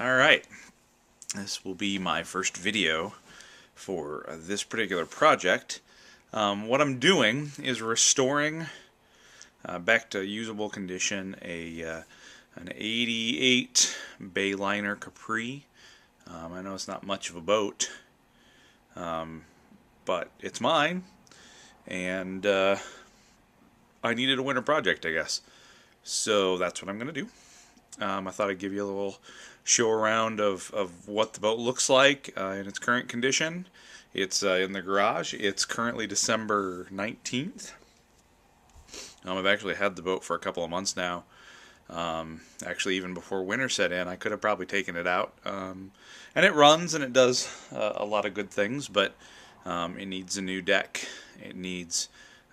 Alright, this will be my first video for this particular project. What I'm doing is restoring back to usable condition an 88 MyLiner Capri. I know it's not much of a boat, but it's mine, and I needed a winter project, I guess. So that's what I'm going to do. I thought I'd give you a little show around of what the boat looks like in its current condition. It's in the garage. It's currently December 19th. I've actually had the boat for a couple of months now. Actually, even before winter set in, I could have probably taken it out. And it runs and it does a lot of good things, but it needs a new deck. It needs,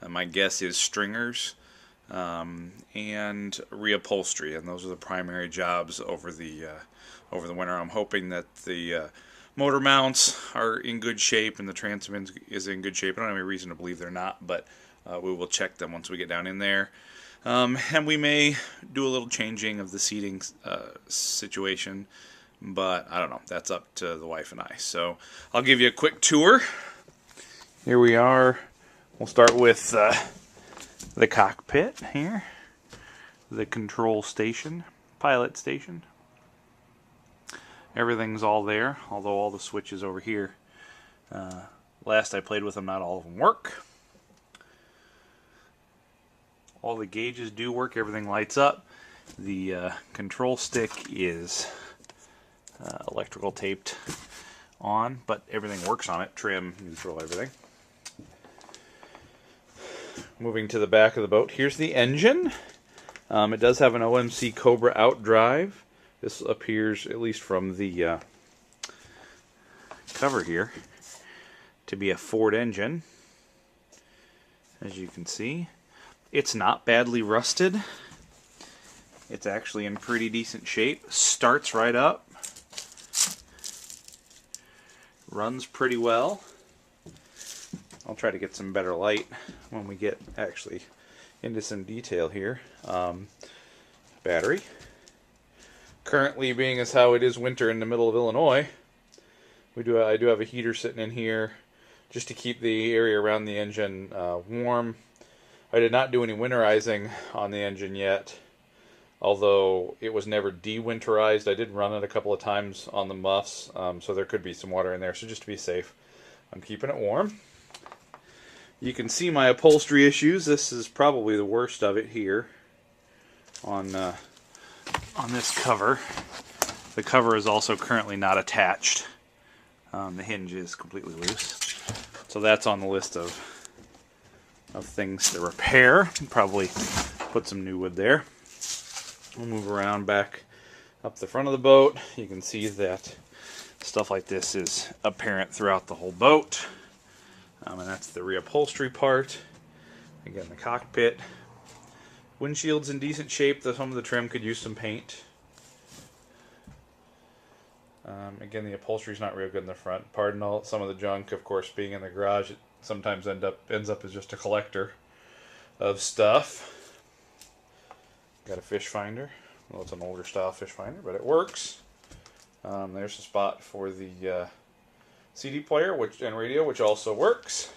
my guess is, stringers. And reupholstery, and those are the primary jobs over the winter. I'm hoping that the motor mounts are in good shape and the transom is in good shape. I don't have any reason to believe they're not, but we will check them once we get down in there. And we may do a little changing of the seating situation, but I don't know. That's up to the wife and I. So I'll give you a quick tour. Here we are. We'll start with the cockpit here, the control station, pilot station. Everything's all there, although all the switches over here, last I played with them, not all of them work. All the gauges do work, everything lights up. The control stick is electrical taped on, but everything works on it, trim, neutral, everything. Moving to the back of the boat, here's the engine. It does have an OMC Cobra out drive. This appears, at least from the cover here, to be a Ford engine. As you can see, it's not badly rusted. It's actually in pretty decent shape. Starts right up. Runs pretty well. I'll try to get some better light when we get actually into some detail here. Battery. Currently, being as how it is winter in the middle of Illinois, I do have a heater sitting in here just to keep the area around the engine warm. I did not do any winterizing on the engine yet, although it was never de-winterized. I did run it a couple of times on the muffs, so there could be some water in there. So just to be safe, I'm keeping it warm. You can see my upholstery issues. This is probably the worst of it here on this cover. The cover is also currently not attached. The hinge is completely loose. So that's on the list of things to repair. Probably put some new wood there. We'll move around back up the front of the boat. You can see that stuff like this is apparent throughout the whole boat. And that's the reupholstery part. Again, the cockpit. Windshield's in decent shape, though some of the trim could use some paint. Again, the upholstery's not real good in the front. Pardon some of the junk, of course, being in the garage. It sometimes ends up as just a collector of stuff. Got a fish finder. Well, it's an older style fish finder, but it works. There's a spot for the CD player and radio, which also works.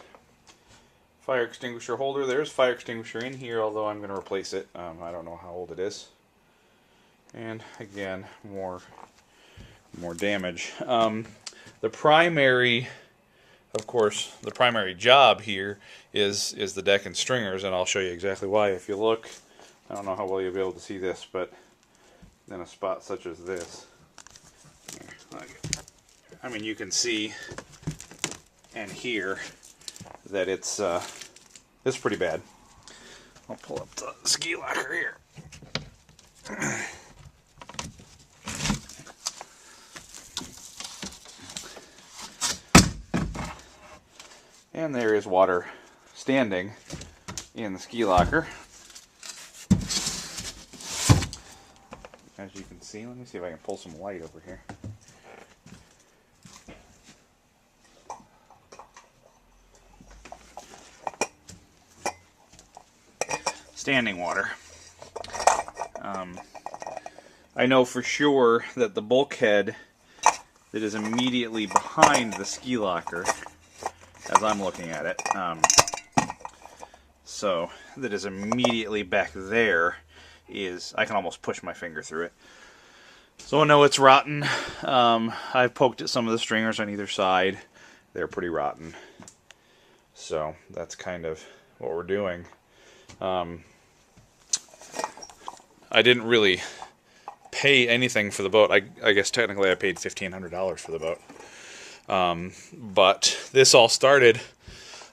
Fire extinguisher holder. There's a fire extinguisher in here, although I'm going to replace it. I don't know how old it is. And again, more damage. The primary, of course, the primary job here is the deck and stringers, and I'll show you exactly why. If you look, I don't know how well you'll be able to see this, but in a spot such as this, I mean, you can see and hear that it's pretty bad. I'll pull up the ski locker here. And there is water standing in the ski locker. As you can see, let me see if I can pull some light over here. Standing water. I know for sure that the bulkhead that is immediately behind the ski locker, as I'm looking at it, so that is immediately back there, is, I can almost push my finger through it. So I know it's rotten. I've poked at some of the stringers on either side. They're pretty rotten. So that's kind of what we're doing. I didn't really pay anything for the boat. I guess technically I paid $1,500 for the boat. But this all started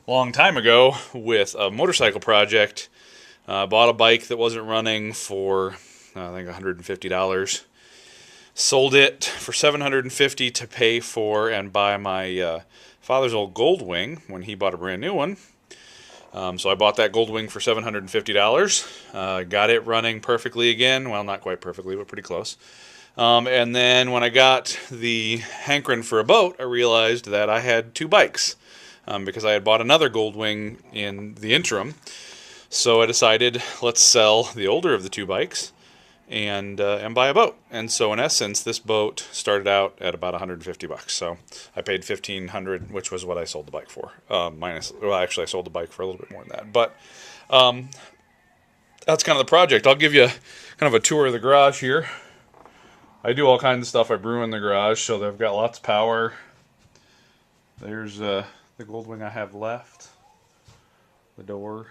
a long time ago with a motorcycle project. Bought a bike that wasn't running for, I think, $150. Sold it for $750 to pay for and buy my father's old Goldwing when he bought a brand new one. So I bought that Goldwing for $750. Got it running perfectly again. Well, not quite perfectly, but pretty close. And then when I got the hankering for a boat, I realized that I had two bikes because I had bought another Goldwing in the interim. So I decided, let's sell the older of the two bikes and buy a boat. And so in essence, this boat started out at about $150. So I paid $1,500, which was what I sold the bike for. Actually, I sold the bike for a little bit more than that. But that's kind of the project. I'll give you kind of a tour of the garage here. I do all kinds of stuff. I brew in the garage, so they've got lots of power. There's the Goldwing I have left. The door.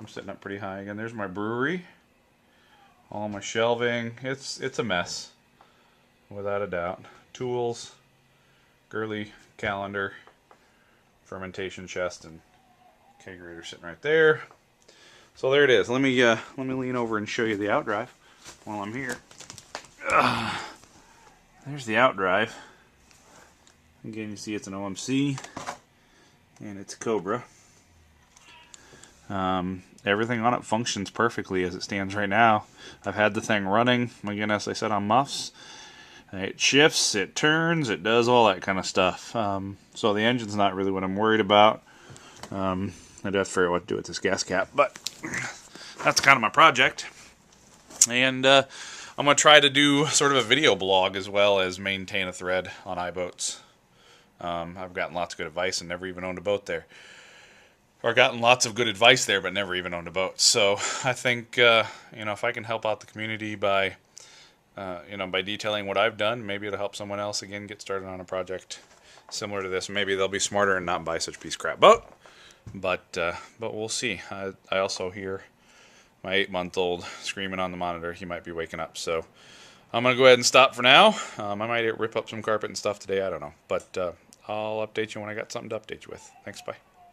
I'm sitting up pretty high again. There's my brewery. All my shelving. It's a mess, without a doubt. Tools, girly calendar, fermentation chest, and kegerator sitting right there. So there it is. Let me lean over and show you the outdrive while I'm here. There's the outdrive. Again, you see it's an OMC and it's Cobra. Everything on it functions perfectly as it stands right now. I've had the thing running, again, as I said, on muffs. It shifts, it turns, it does all that kind of stuff. So the engine's not really what I'm worried about. I'd have to figure out what to do with this gas cap, but that's kind of my project. And I'm going to try to do sort of a video blog as well as maintain a thread on iBoats. I've gotten lots of good advice and never even owned a boat there. Or gotten lots of good advice there, but never even owned a boat. So I think, if I can help out the community by, by detailing what I've done, maybe it'll help someone else again get started on a project similar to this. Maybe they'll be smarter and not buy such a piece of crap boat. But we'll see. I also hear my 8-month-old screaming on the monitor. He might be waking up. So I'm gonna go ahead and stop for now. I might rip up some carpet and stuff today. I don't know, but I'll update you when I got something to update you with. Thanks. Bye.